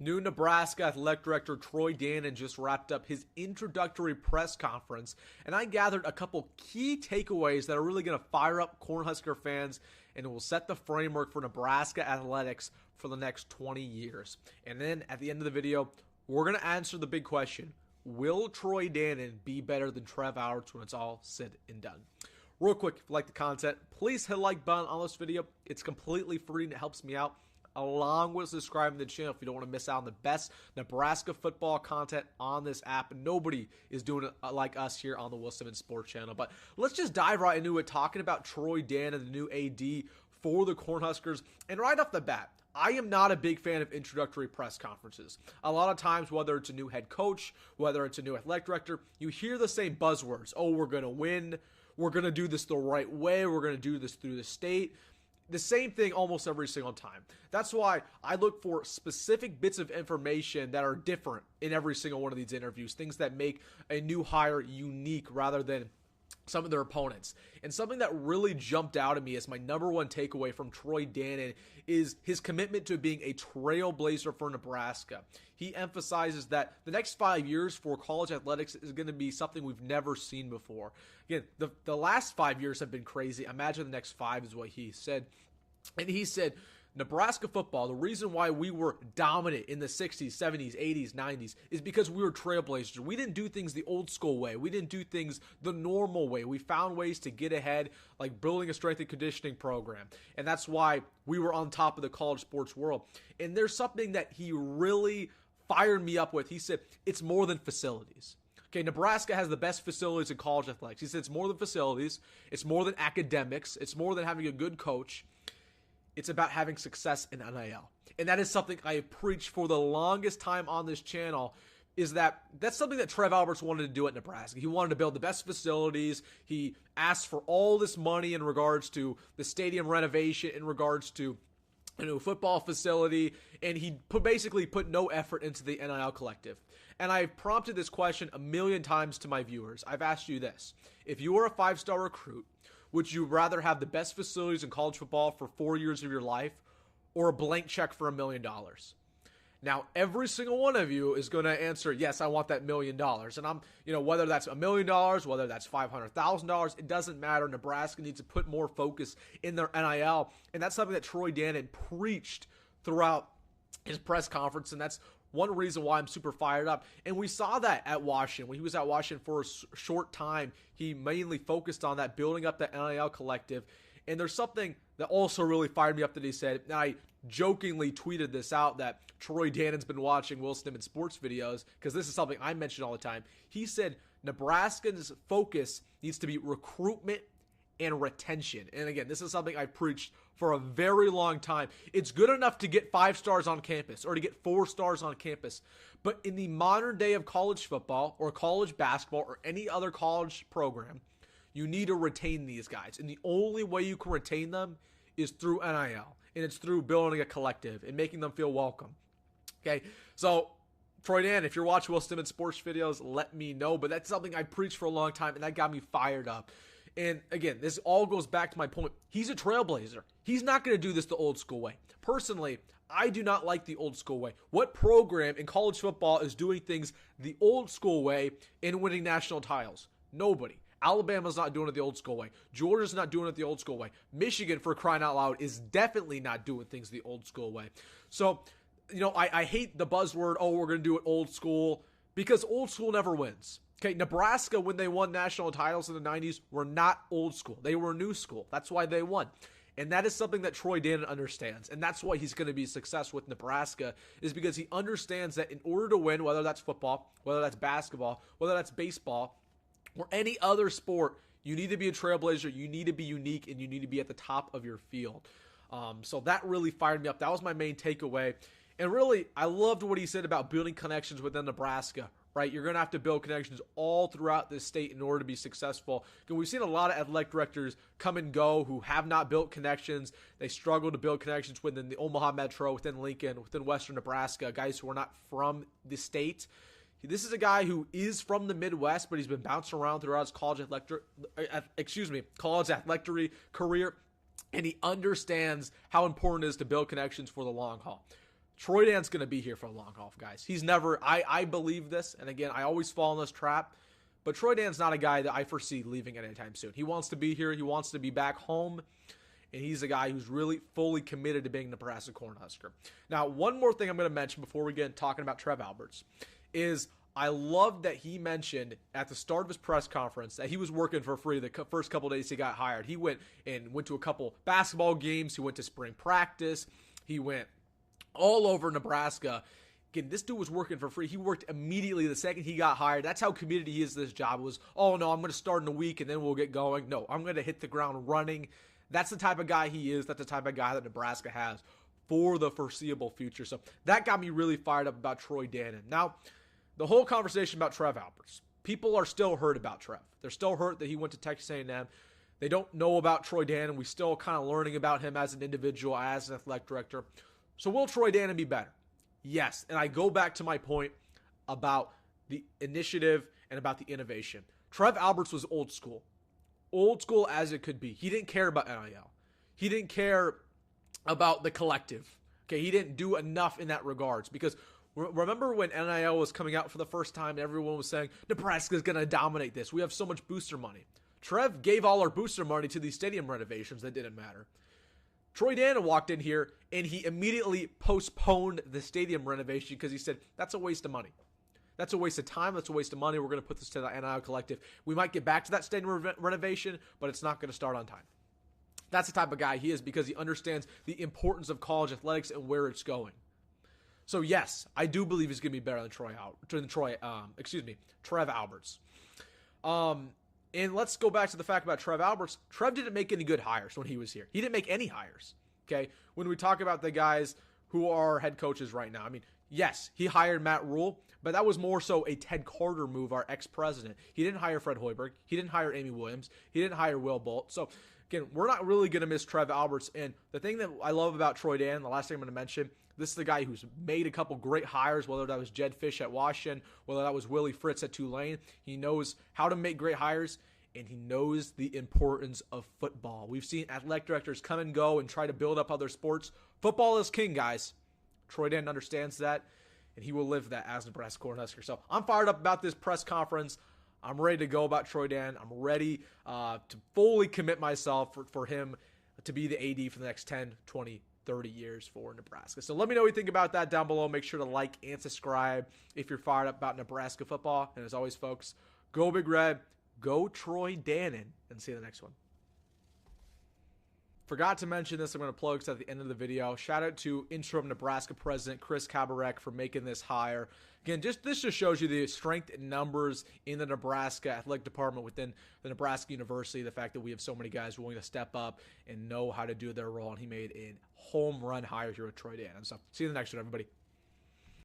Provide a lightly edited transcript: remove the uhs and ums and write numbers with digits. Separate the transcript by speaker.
Speaker 1: New Nebraska Athletic Director Troy Dannon just wrapped up his introductory press conference, and I gathered a couple key takeaways that are really going to fire up Cornhusker fans and will set the framework for Nebraska athletics for the next 20 years. And then at the end of the video, we're going to answer the big question: will Troy Dannon be better than Trev Alberts when it's all said and done? Real quick, if you like the content, please hit the like button on this video. It's completely free and it helps me out, along with subscribing to the channel if you don't want to miss out on the best Nebraska football content on this app. Nobody is doing it like us here on the Will Simmons Sports Channel. But let's just dive right into it, talking about Troy Dannon, the new AD for the Cornhuskers. And right off the bat, I am not a big fan of introductory press conferences. A lot of times, whether it's a new head coach, whether it's a new athletic director, you hear the same buzzwords. Oh, we're going to win. We're going to do this the right way. We're going to do this through the state. The same thing almost every single time. That's why I look for specific bits of information that are different in every single one of these interviews, things that make a new hire unique rather than some of their opponents. And something that really jumped out at me as my number one takeaway from Troy Dannon is his commitment to being a trailblazer for Nebraska. He emphasizes that the next 5 years for college athletics is going to be something we've never seen before. Again, the last 5 years have been crazy. Imagine the next 5 is what he said. And he said, Nebraska football, the reason why we were dominant in the 60s, 70s, 80s, 90s is because we were trailblazers. We didn't do things the old school way. We didn't do things the normal way. We found ways to get ahead, like building a strength and conditioning program. And that's why we were on top of the college sports world. And there's something that he really fired me up with. He said, it's more than facilities. Okay, Nebraska has the best facilities in college athletics. He said it's more than facilities. It's more than academics. It's more than having a good coach. It's about having success in NIL. And that is something I have preached for the longest time on this channel, is that's something that Trev Alberts wanted to do at Nebraska. He wanted to build the best facilities. He asked for all this money in regards to the stadium renovation, in regards to a new football facility, and he basically put no effort into the NIL collective. And I've prompted this question a million times to my viewers. I've asked you this: if you were a 5-star recruit, would you rather have the best facilities in college football for 4 years of your life or a blank check for $1 million? Now, every single one of you is going to answer, yes, I want that $1 million. And I'm, whether that's $1 million, whether that's $500,000, it doesn't matter. Nebraska needs to put more focus in their NIL. And that's something that Troy Dannon preached throughout his press conference. And that's one reason why I'm super fired up. And we saw that at Washington. When he was at Washington for a short time, he mainly focused on that, building up that NIL collective. And there's something that also really fired me up that he said, and I jokingly tweeted this out, that Troy Dannon's been watching Will Simmons sports videos, because this is something I mention all the time. He said Nebraska's focus needs to be recruitment and retention. And again, this is something I preached for a very long time. It's good enough to get 5 stars on campus or to get 4 stars on campus. But in the modern day of college football or college basketball or any other college program, you need to retain these guys. And the only way you can retain them is through NIL. And it's through building a collective and making them feel welcome. Okay, so Troy Dannon, if you're watching Will Simmons sports videos, let me know. But that's something I preached for a long time, and that got me fired up. And again, this all goes back to my point. He's a trailblazer. He's not going to do this the old school way. Personally, I do not like the old school way. What program in college football is doing things the old school way and winning national titles? Nobody. Alabama's not doing it the old school way. Georgia's not doing it the old school way. Michigan, for crying out loud, is definitely not doing things the old school way. So, I hate the buzzword, oh, we're going to do it old school, because old school never wins. Okay, Nebraska, when they won national titles in the 90s, were not old school. They were new school. That's why they won. And that is something that Troy Dannon understands. And that's why he's going to be successful with Nebraska, is because he understands that in order to win, whether that's football, whether that's basketball, whether that's baseball, or any other sport, you need to be a trailblazer, you need to be unique, and you need to be at the top of your field. So that really fired me up. That was my main takeaway. And really, I loved what he said about building connections within Nebraska. Right, you're going to have to build connections all throughout this state in order to be successful. And we've seen a lot of athletic directors come and go who have not built connections. They struggle to build connections within the Omaha Metro, within Lincoln, within Western Nebraska, guys who are not from the state. This is a guy who is from the Midwest, but he's been bouncing around throughout his college athletic career, and he understands how important it is to build connections for the long haul. Troy Dannen's going to be here for a long haul, guys. He's never, I believe this, and again, I always fall in this trap, but Troy Dannen's not a guy that I foresee leaving anytime soon. He wants to be here. He wants to be back home, and he's a guy who's really fully committed to being Nebraska Cornhusker. Now, one more thing I'm going to mention before we get talking about Trev Alberts is I love that he mentioned at the start of his press conference that he was working for free the first couple days he got hired. He went to a couple basketball games. He went to spring practice. He went all over Nebraska. Again, this dude was working for free. He worked immediately the second he got hired. That's how committed he is to this job. It was, oh, no, I'm going to start in a week and then we'll get going. No, I'm going to hit the ground running. That's the type of guy he is. That's the type of guy that Nebraska has for the foreseeable future. So that got me really fired up about Troy Dannon. Now, the whole conversation about Trev Alberts. People are still hurt about Trev. They're still hurt that he went to Texas A&M. They don't know about Troy Dannon. We're still kind of learning about him as an individual, as an athletic director. So will Troy Dannon be better? Yes. And I go back to my point about the initiative and about the innovation. Trev Alberts was old school. Old school as it could be. He didn't care about NIL. He didn't care about the collective. Okay, he didn't do enough in that regards because remember when NIL was coming out for the first time and everyone was saying, Nebraska's going to dominate this. We have so much booster money. Trev gave all our booster money to these stadium renovations that didn't matter. Troy Dannon walked in here and he immediately postponed the stadium renovation because he said, that's a waste of money. That's a waste of time. That's a waste of money. We're going to put this to the NIL collective. We might get back to that stadium renovation, but it's not going to start on time. That's the type of guy he is because he understands the importance of college athletics and where it's going. So yes, I do believe he's going to be better than Trev Alberts. And let's go back to the fact about Trev Alberts. Trev didn't make any good hires when he was here. He didn't make any hires. Okay, when we talk about the guys who are head coaches right now, I mean, yes, he hired Matt Rule, but that was more so a Ted Carter move, our ex-president. He didn't hire Fred Hoiberg. He didn't hire Amy Williams. He didn't hire Will Bolt. So again, we're not really going to miss Trev Alberts. And the thing that I love about Troy Dannon, the last thing I'm going to mention, this is the guy who's made a couple great hires, whether that was Jed Fish at Washington, whether that was Willie Fritz at Tulane. He knows how to make great hires, and he knows the importance of football. We've seen athletic directors come and go and try to build up other sports. Football is king, guys. Troy Dannon understands that, and he will live that as Nebraska Cornhusker. So I'm fired up about this press conference. I'm ready to go about Troy Dannon. I'm ready to fully commit myself for him to be the AD for the next 10, 20, 30 years for Nebraska. So let me know what you think about that down below. Make sure to like and subscribe if you're fired up about Nebraska football. And as always, folks, go Big Red, go Troy Dannon, and see you in the next one. Forgot to mention this. I'm going to plug this at the end of the video. Shout out to interim Nebraska president Chris Kabarek for making this hire. Again, this just shows you the strength in numbers in the Nebraska athletic department within the Nebraska University. The fact that we have so many guys willing to step up and know how to do their role. And he made a home run hire here with Troy Dannon. So see you in the next one, everybody.